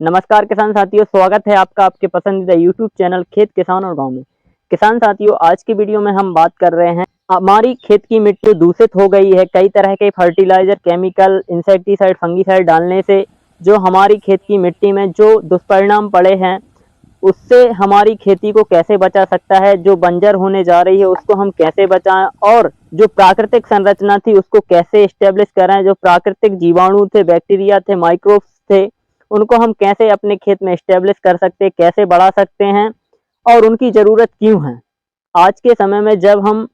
नमस्कार किसान साथियों, स्वागत है आपका आपके पसंदीदा यूट्यूब चैनल खेत किसान और गांव में। किसान साथियों, आज की वीडियो में हम बात कर रहे हैं हमारी खेत की मिट्टी दूषित हो गई है कई तरह के फर्टिलाइजर, केमिकल, इंसेक्टिसाइड, फंगीसाइड डालने से। जो हमारी खेत की मिट्टी में जो दुष्परिणाम पड़े हैं, उससे हमारी खेती को कैसे बचा सकता है, जो बंजर होने जा रही है उसको हम कैसे बचाएं, और जो प्राकृतिक संरचना थी उसको कैसे स्टेब्लिश करें। जो प्राकृतिक जीवाणु थे, बैक्टीरिया थे, माइक्रोब्स थे, उनको हम कैसे अपने खेत में स्टेब्लिश कर सकते हैं, कैसे बढ़ा सकते हैं और उनकी ज़रूरत क्यों है। आज के समय में जब हम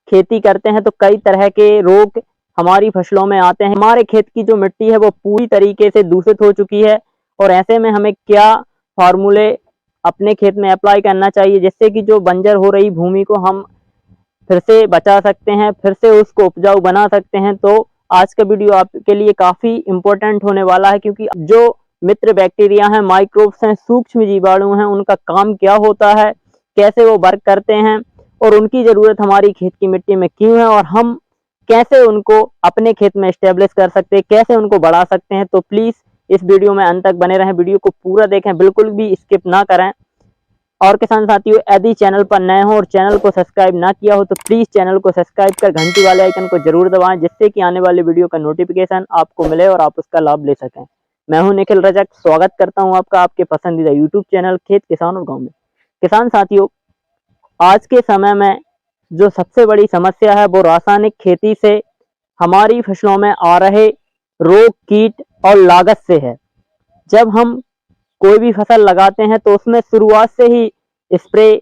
खेती करते हैं तो कई तरह के रोग हमारी फसलों में आते हैं। हमारे खेत की जो मिट्टी है वो पूरी तरीके से दूषित हो चुकी है, और ऐसे में हमें क्या फार्मूले अपने खेत में अप्लाई करना चाहिए जिससे कि जो बंजर हो रही भूमि को हम फिर से बचा सकते हैं, फिर से उसको उपजाऊ बना सकते हैं। तो आज का वीडियो आपके लिए काफ़ी इम्पोर्टेंट होने वाला है, क्योंकि जो मित्र बैक्टीरिया हैं, माइक्रोब्स हैं, सूक्ष्म जीवाणु हैं, उनका काम क्या होता है, कैसे वो वर्क करते हैं और उनकी ज़रूरत हमारी खेत की मिट्टी में क्यों है, और हम कैसे उनको अपने खेत में स्टेब्लिश कर सकते हैं, कैसे उनको बढ़ा सकते हैं। तो प्लीज़ इस वीडियो में अंत तक बने रहें, वीडियो को पूरा देखें, बिल्कुल भी स्किप ना करें। और किसान साथियों, यदि चैनल पर नए हो और चैनल को सब्सक्राइब ना किया हो तो प्लीज़ चैनल को सब्सक्राइब कर घंटी वाले आइकन को जरूर दबाएं, जिससे कि आने वाले वीडियो का नोटिफिकेशन आपको मिले और आप उसका लाभ ले सकें। मैं हूं निखिल रजक, स्वागत करता हूं आपका आपके पसंदीदा यूट्यूब चैनल खेत किसान और गाँव में। किसान साथियों, आज के समय में जो सबसे बड़ी समस्या है वो रासायनिक खेती से हमारी फसलों में आ रहे रोग, कीट और लागत से है। जब हम कोई भी फसल लगाते हैं तो उसमें शुरुआत से ही स्प्रे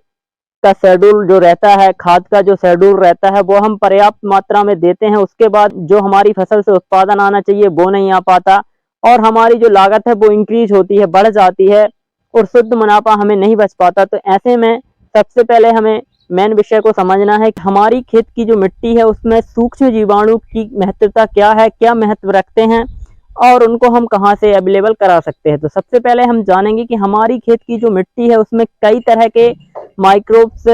का शेड्यूल जो रहता है, खाद का जो शेड्यूल रहता है, वो हम पर्याप्त मात्रा में देते हैं। उसके बाद जो हमारी फसल से उत्पादन आना चाहिए वो नहीं आ पाता, और हमारी जो लागत है वो इंक्रीज होती है, बढ़ जाती है, और शुद्ध मुनाफा हमें नहीं बच पाता। तो ऐसे में सबसे पहले हमें मेन विषय को समझना है कि हमारी खेत की जो मिट्टी है उसमें सूक्ष्म जीवाणु की महत्वता क्या है, क्या महत्व रखते हैं, और उनको हम कहाँ से अवेलेबल करा सकते हैं। तो सबसे पहले हम जानेंगे कि हमारी खेत की जो मिट्टी है उसमें कई तरह के माइक्रोब्स,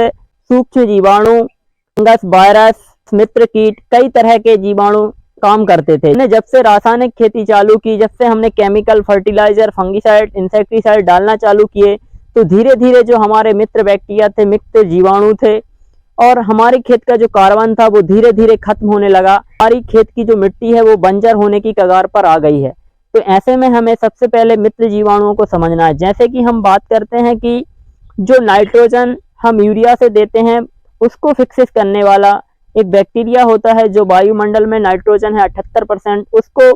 सूक्ष्म जीवाणु, फंगस, वायरस, मित्र कीट, कई तरह के जीवाणु काम करते थे। हमने जब से रासायनिक खेती चालू की, जब से हमने केमिकल, फर्टिलाइजर, फंगीसाइड, इंसेक्टिसाइड डालना चालू किए, तो धीरे धीरे जो हमारे मित्र बैक्टीरिया थे, मित्र जीवाणु थे, और हमारे खेत का जो कार्बन था वो धीरे धीरे खत्म होने लगा। हमारी खेत की जो मिट्टी है वो बंजर होने की कगार पर आ गई है। तो ऐसे में हमें सबसे पहले मित्र जीवाणुओं को समझना है। जैसे कि हम बात करते हैं कि जो नाइट्रोजन हम यूरिया से देते हैं उसको फिक्सिस करने वाला एक बैक्टीरिया होता है, जो वायुमंडल में नाइट्रोजन है 78%, उसको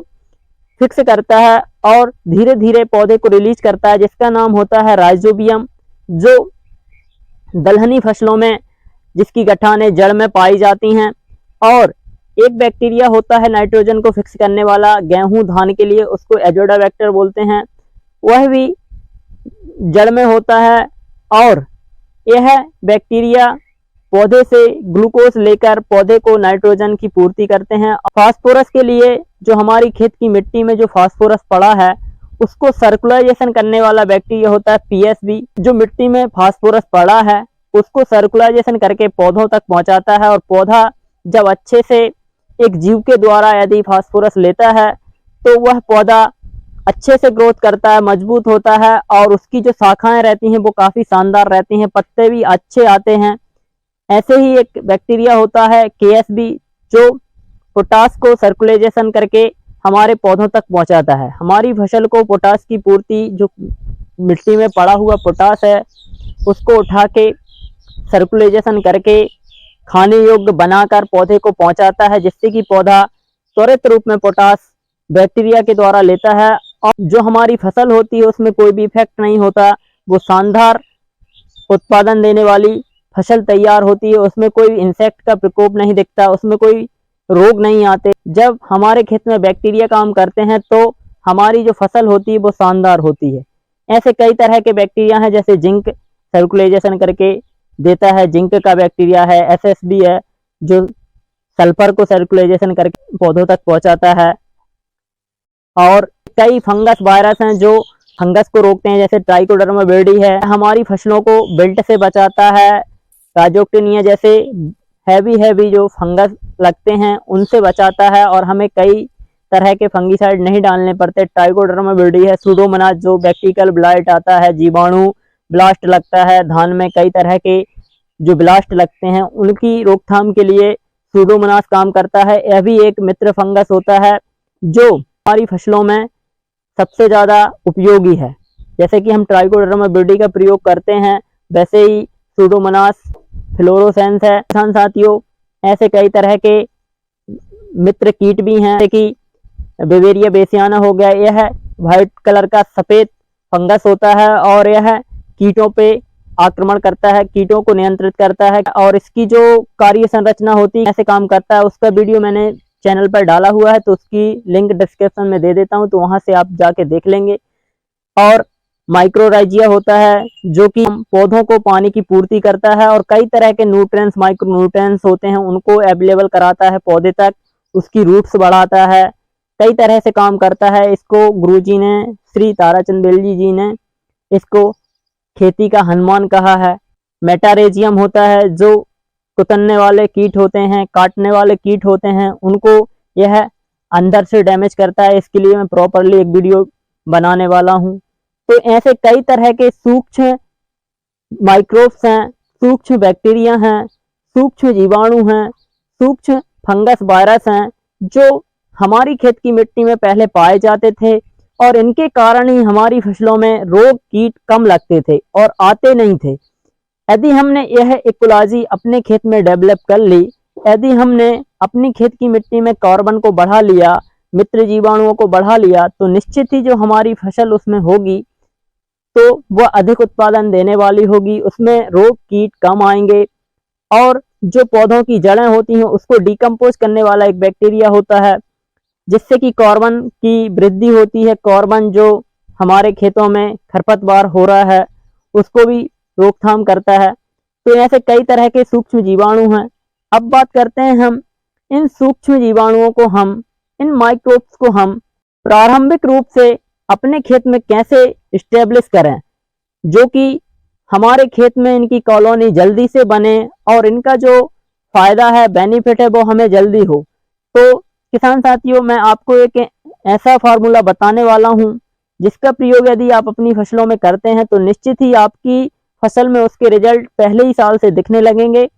फिक्स करता है और धीरे धीरे पौधे को रिलीज करता है, जिसका नाम होता है राइजोबियम। जो दलहनी फसलों में जिसकी गठानें जड़ में पाई जाती हैं। और एक बैक्टीरिया होता है नाइट्रोजन को फिक्स करने वाला गेहूं, धान के लिए, उसको एजोडाबैक्टर बोलते हैं, वह भी जड़ में होता है। और यह बैक्टीरिया पौधे से ग्लूकोज लेकर पौधे को नाइट्रोजन की पूर्ति करते हैं। फास्फोरस के लिए जो हमारी खेत की मिट्टी में जो फास्फोरस पड़ा है उसको सर्कुलराइजेशन करने वाला बैक्टीरिया होता है पीएसबी। जो मिट्टी में फास्फोरस पड़ा है उसको सर्कुलराइजेशन करके पौधों तक पहुंचाता है, और पौधा जब अच्छे से एक जीव के द्वारा यदि फास्फोरस लेता है तो वह पौधा अच्छे से ग्रोथ करता है, मजबूत होता है, और उसकी जो शाखाएं रहती हैं वो काफ़ी शानदार रहती हैं, पत्ते भी अच्छे आते हैं। ऐसे ही एक बैक्टीरिया होता है केएसबी, जो पोटास को सर्कुलराइजेशन करके हमारे पौधों तक पहुंचाता है। हमारी फसल को पोटास की पूर्ति, जो मिट्टी में पड़ा हुआ पोटास है उसको उठा के सर्कुलराइजेशन करके खाने योग्य बनाकर पौधे को पहुंचाता है, जिससे कि पौधा त्वरित रूप में पोटास बैक्टीरिया के द्वारा लेता है, और जो हमारी फसल होती है उसमें कोई भी इफेक्ट नहीं होता, वो शानदार उत्पादन देने वाली फसल तैयार होती है। उसमें कोई इंसेक्ट का प्रकोप नहीं दिखता, उसमें कोई रोग नहीं आते। जब हमारे खेत में बैक्टीरिया काम करते हैं तो हमारी जो फसल होती है वो शानदार होती है। ऐसे कई तरह के बैक्टीरिया हैं, जैसे जिंक सर्कुलराइजेशन करके देता है, जिंक का बैक्टीरिया है, एसएसबी है, जो सल्फर को सर्कुलराइजेशन करके पौधों तक पहुंचाता है। और कई फंगस, वायरस हैं जो फंगस को रोकते हैं, जैसे ट्राइकोडर्मा विरिडी है, हमारी फसलों को विल्ट से बचाता है। राजोक्टिनिया जैसे हैवी जो फंगस लगते हैं उनसे बचाता है, और हमें कई तरह के फंगीसाइड नहीं डालने पड़ते। ट्राइकोडर्मा विरिडी है, सूडोमोनास जो बैक्टीरियल ब्लाइट आता है, जीवाणु ब्लास्ट लगता है, धान में कई तरह के जो ब्लास्ट लगते हैं उनकी रोकथाम के लिए सूडोमोनास काम करता है। यह भी एक मित्र फंगस होता है जो हमारी फसलों में सबसे ज़्यादा उपयोगी है। जैसे कि हम ट्राइकोडर्मा विरिडी का प्रयोग करते हैं, वैसे ही सूडोमोनास फ्लोरोसेंस है। किसान साथियों, ऐसे कई तरह के मित्र कीट भी हैं, जैसे कि बेवेरिया बेसियाना हो गया। यह व्हाइट कलर का सफ़ेद फंगस होता है और यह कीटों पे आक्रमण करता है, कीटों को नियंत्रित करता है और इसकी जो कार्य संरचना होती है, कैसे काम करता है, उसका वीडियो मैंने चैनल पर डाला हुआ है, तो उसकी लिंक डिस्क्रिप्शन में दे देता हूँ, तो वहां से आप जाके देख लेंगे। और माइक्रोराइजिया होता है जो कि पौधों को पानी की पूर्ति करता है और कई तरह के न्यूट्रिएंट्स, माइक्रो न्यूट्रिएंट्स होते हैं, उनको अवेलेबल कराता है पौधे तक, उसकी रूट्स बढ़ाता है, कई तरह से काम करता है। इसको गुरुजी ने, श्री ताराचंद बेलजी जी ने इसको खेती का हनुमान कहा है। मेटारेजियम होता है जो कुतरने वाले कीट होते हैं, काटने वाले कीट होते हैं, उनको यह अंदर से डैमेज करता है। इसके लिए मैं प्रॉपरली एक वीडियो बनाने वाला हूँ। तो ऐसे कई तरह के सूक्ष्म माइक्रोब्स हैं, सूक्ष्म बैक्टीरिया हैं, सूक्ष्म जीवाणु हैं, सूक्ष्म फंगस वायरस हैं जो हमारी खेत की मिट्टी में पहले पाए जाते थे और इनके कारण ही हमारी फसलों में रोग कीट कम लगते थे और आते नहीं थे। यदि हमने यह इकोलॉजी अपने खेत में डेवलप कर ली, यदि हमने अपनी खेत की मिट्टी में कार्बन को बढ़ा लिया, मित्र जीवाणुओं को बढ़ा लिया, तो निश्चित ही जो हमारी फसल उसमें होगी तो वह अधिक उत्पादन देने वाली होगी, उसमें रोग कीट कम आएंगे और जो पौधों की जड़ें होती हैं उसको डिकम्पोज करने वाला एक बैक्टीरिया होता है, जिससे कि कार्बन की वृद्धि होती है। कार्बन जो हमारे खेतों में खरपतवार हो रहा है उसको भी रोकथाम करता है। तो ऐसे कई तरह के सूक्ष्म जीवाणु हैं। अब बात करते हैं हम इन सूक्ष्म जीवाणुओं को, हम इन माइक्रोब्स को हम प्रारंभिक रूप से अपने खेत में कैसे इस्टेब्लिश करें, जो कि हमारे खेत में इनकी कॉलोनी जल्दी से बने और इनका जो फायदा है, बेनिफिट है, वो हमें जल्दी हो। तो किसान साथियों, मैं आपको एक ऐसा फार्मूला बताने वाला हूं जिसका प्रयोग यदि आप अपनी फसलों में करते हैं तो निश्चित ही आपकी फसल में उसके रिजल्ट पहले ही साल से दिखने लगेंगे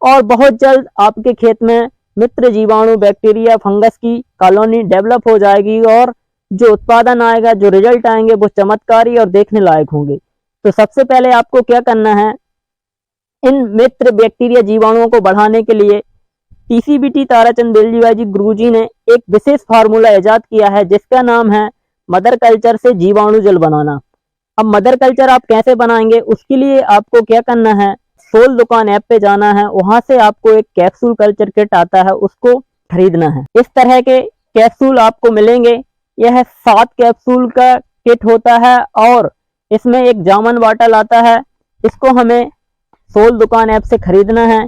और बहुत जल्द आपके खेत में मित्र जीवाणु, बैक्टीरिया, फंगस की कॉलोनी डेवलप हो जाएगी और जो उत्पादन आएगा, जो रिजल्ट आएंगे, वो चमत्कारी और देखने लायक होंगे। तो सबसे पहले आपको क्या करना है, इन मित्र बैक्टीरिया जीवाणुओं को बढ़ाने के लिए टीसीबीटी ताराचंद बेलजी जी गुरुजी ने एक विशेष फार्मूला इजाद किया है जिसका नाम है मदर कल्चर से जीवाणु जल बनाना। अब मदर कल्चर आप कैसे बनाएंगे, उसके लिए आपको क्या करना है, सोल दुकान ऐप पे जाना है, वहां से आपको एक कैप्सूल कल्चर किट आता है, उसको खरीदना है। इस तरह के कैप्सूल आपको मिलेंगे। यह 7 कैप्सूल का किट होता है और इसमें एक जामन बॉटल आता है। इसको हमें सोल दुकान ऐप से खरीदना है।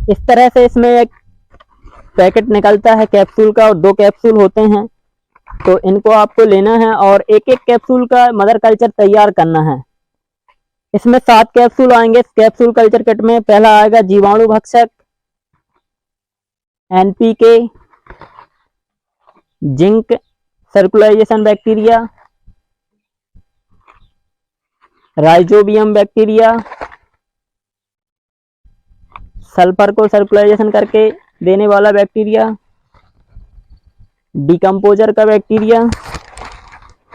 इस तरह से इसमें एक पैकेट निकलता है कैप्सूल का और 2 कैप्सूल होते हैं, तो इनको आपको लेना है और एक एक कैप्सूल का मदर कल्चर तैयार करना है। इसमें 7 कैप्सूल आएंगे। कैप्सूल कल्चर किट में पहला आएगा जीवाणु भक्षक, NPK, zinc solubilization bacteria, rhizobium bacteria, sulphur को सर्कुलाइजेशन करके देने वाला बैक्टीरिया, डिकम्पोजर का बैक्टीरिया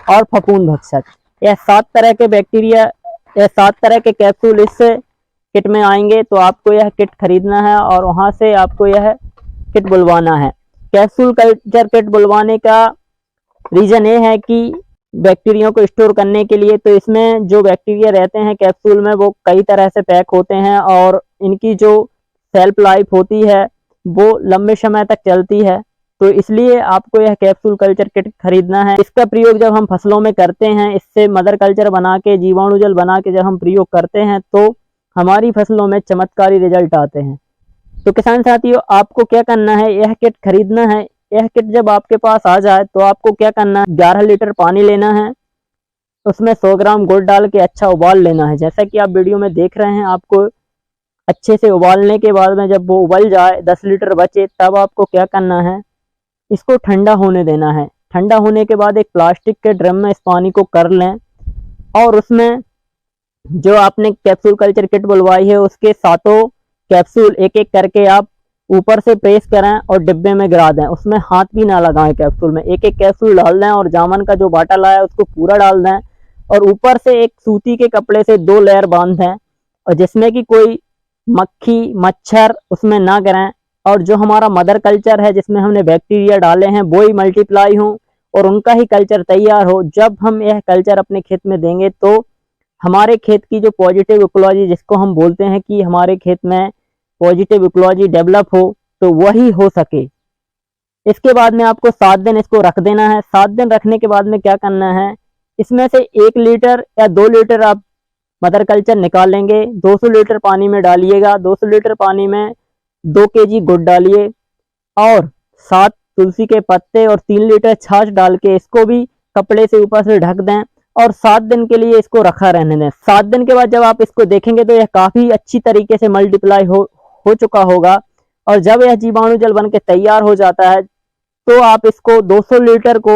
और फफूंद भक्षक। यह 7 तरह के बैक्टीरिया, यह 7 तरह के कैप्सूल इस किट में आएंगे। तो आपको यह किट खरीदना है और वहां से आपको यह किट बुलवाना है। कैप्सूल कल्चर किट बुलवाने का रीजन ये है कि बैक्टीरिया को स्टोर करने के लिए, तो इसमें जो बैक्टीरिया रहते हैं कैप्सूल में वो कई तरह से पैक होते हैं और इनकी जो सेल्फ लाइफ होती है वो लंबे समय तक चलती है। तो इसलिए आपको यह कैप्सूल कल्चर किट खरीदना है। इसका प्रयोग जब हम फसलों में करते हैं, इससे मदर कल्चर बना के, जीवाणु जल बना के जब हम प्रयोग करते हैं तो हमारी फसलों में चमत्कारी रिजल्ट आते हैं। तो किसान साथियों, आपको क्या करना है, यह किट खरीदना है। यह किट जब आपके पास आ जाए तो आपको क्या करना है, 11 लीटर पानी लेना है, उसमें 100 ग्राम गुड़ डाल के अच्छा उबाल लेना है। जैसा कि आप वीडियो में देख रहे हैं, आपको अच्छे से उबालने के बाद में जब वो उबल जाए, 10 लीटर बचे, तब आपको क्या करना है, इसको ठंडा होने देना है। ठंडा होने के बाद एक प्लास्टिक के ड्रम में इस पानी को कर लें और उसमें जो आपने कैप्सूल कल्चर किट बुलवाई है उसके सातों कैप्सूल एक एक करके आप ऊपर से प्रेस करें और डिब्बे में गिरा दें। उसमें हाथ भी ना लगाएं, कैप्सूल में एक एक कैप्सूल डाल दें और जामन का जो बाटा लाया है उसको पूरा डाल दें और ऊपर से एक सूती के कपड़े से 2 लेयर बांध दें और जिसमें कि कोई मक्खी मच्छर उसमें ना गिरें और जो हमारा मदर कल्चर है जिसमें हमने बैक्टीरिया डाले हैं वो ही मल्टीप्लाई हो और उनका ही कल्चर तैयार हो। जब हम यह कल्चर अपने खेत में देंगे तो हमारे खेत की जो पॉजिटिव इकोलॉजी जिसको हम बोलते हैं कि हमारे खेत में पॉजिटिव इकोलॉजी डेवलप हो तो वही हो सके। इसके बाद में आपको 7 दिन इसको रख देना है। 7 दिन रखने के बाद में क्या करना है, इसमें से 1 लीटर या 2 लीटर आप मदर कल्चर निकाल लेंगे। 200 लीटर पानी में डालिएगा। 200 लीटर पानी में 2 केजी गुड़ डालिए और 7 तुलसी के पत्ते और 3 लीटर छाछ डाल के इसको भी कपड़े से ऊपर से ढक दें और 7 दिन के लिए इसको रखा रहने दें। 7 दिन के बाद जब आप इसको देखेंगे तो यह काफी अच्छी तरीके से मल्टीप्लाई हो चुका होगा और जब यह जीवाणु जल बन के तैयार हो जाता है तो आप इसको 200 लीटर को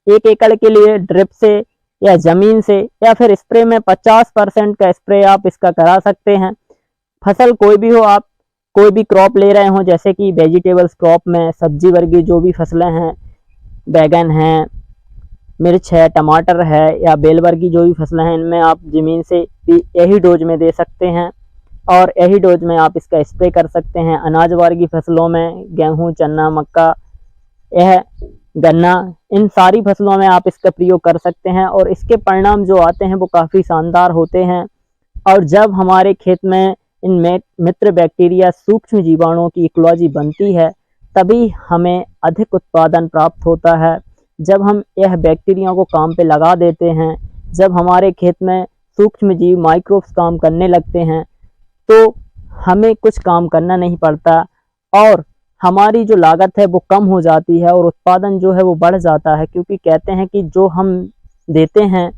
1 एकड़ के लिए ड्रिप से या जमीन से या फिर स्प्रे में 50% का स्प्रे आप इसका करा सकते हैं। फसल कोई भी हो, आप कोई भी क्रॉप ले रहे हो जैसे कि वेजिटेबल्स क्रॉप में सब्जी वर्गीय जो भी फसलें हैं, बैगन है, मिर्च है, टमाटर है या बेल वर्गीय जो भी फसलें हैं, इनमें आप जमीन से भी यही डोज में दे सकते हैं और यही डोज में आप इसका स्प्रे कर सकते हैं। अनाज वर्गीय फसलों में गेहूं, चना, मक्का, यह गन्ना, इन सारी फसलों में आप इसका प्रयोग कर सकते हैं और इसके परिणाम जो आते हैं वो काफ़ी शानदार होते हैं। और जब हमारे खेत में इन मित्र बैक्टीरिया सूक्ष्म जीवाणुओं की इकोलॉजी बनती है तभी हमें अधिक उत्पादन प्राप्त होता है। जब हम यह बैक्टीरिया को काम पे लगा देते हैं, जब हमारे खेत में सूक्ष्म जीव माइक्रोब्स काम करने लगते हैं तो हमें कुछ काम करना नहीं पड़ता और हमारी जो लागत है वो कम हो जाती है और उत्पादन जो है वो बढ़ जाता है, क्योंकि कहते हैं कि जो हम देते हैं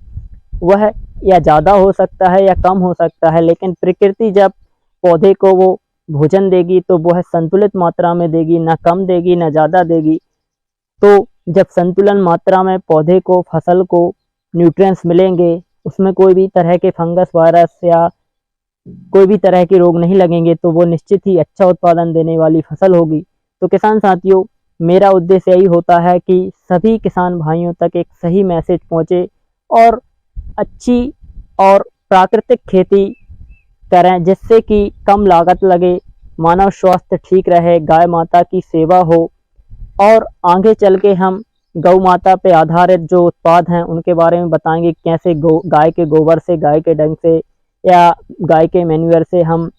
वह या ज़्यादा हो सकता है या कम हो सकता है, लेकिन प्रकृति जब पौधे को वो भोजन देगी तो वह संतुलित मात्रा में देगी, ना कम देगी ना ज़्यादा देगी। तो जब संतुलन मात्रा में पौधे को, फसल को न्यूट्रिएंट्स मिलेंगे, उसमें कोई भी तरह के फंगस, वायरस या कोई भी तरह के रोग नहीं लगेंगे तो वो निश्चित ही अच्छा उत्पादन देने वाली फसल होगी। तो किसान साथियों, मेरा उद्देश्य यही होता है कि सभी किसान भाइयों तक एक सही मैसेज पहुंचे और अच्छी और प्राकृतिक खेती करें जिससे कि कम लागत लगे, मानव स्वास्थ्य ठीक रहे, गाय माता की सेवा हो और आगे चल के हम गौ माता पे आधारित जो उत्पाद हैं उनके बारे में बताएंगे, कैसे गाय के गोबर से, गाय के डंग से या गाय के मैन्यूअर से हम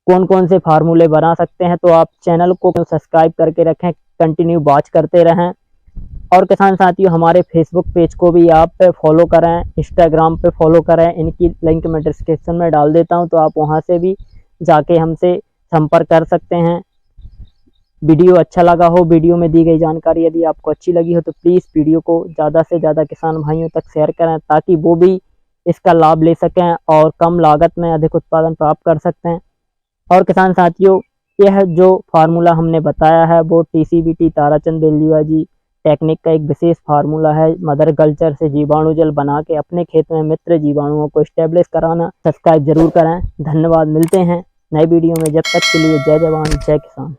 कौन कौन से फार्मूले बना सकते हैं। तो आप चैनल को सब्सक्राइब करके रखें, कंटिन्यू वॉच करते रहें और किसान साथियों हमारे फेसबुक पेज को भी आप फॉलो करें, इंस्टाग्राम पे फॉलो करें, इनकी लिंक मैं डिस्क्रिप्शन में डाल देता हूं तो आप वहां से भी जाके हमसे संपर्क कर सकते हैं। वीडियो अच्छा लगा हो, वीडियो में दी गई जानकारी यदि आपको अच्छी लगी हो तो प्लीज़ वीडियो को ज़्यादा से ज़्यादा किसान भाइयों तक शेयर करें ताकि वो भी इसका लाभ ले सकें और कम लागत में अधिक उत्पादन प्राप्त कर सकते हैं। और किसान साथियों, यह जो फार्मूला हमने बताया है वो TCBT ताराचंद बेल्लीवा जी टेक्निक का एक विशेष फार्मूला है। मदर कल्चर से जीवाणु जल बना के अपने खेत में मित्र जीवाणुओं को स्टेब्लिश कराना। सब्सक्राइब जरूर करें। धन्यवाद, मिलते हैं नई वीडियो में। जब तक के लिए जय जवान जय किसान।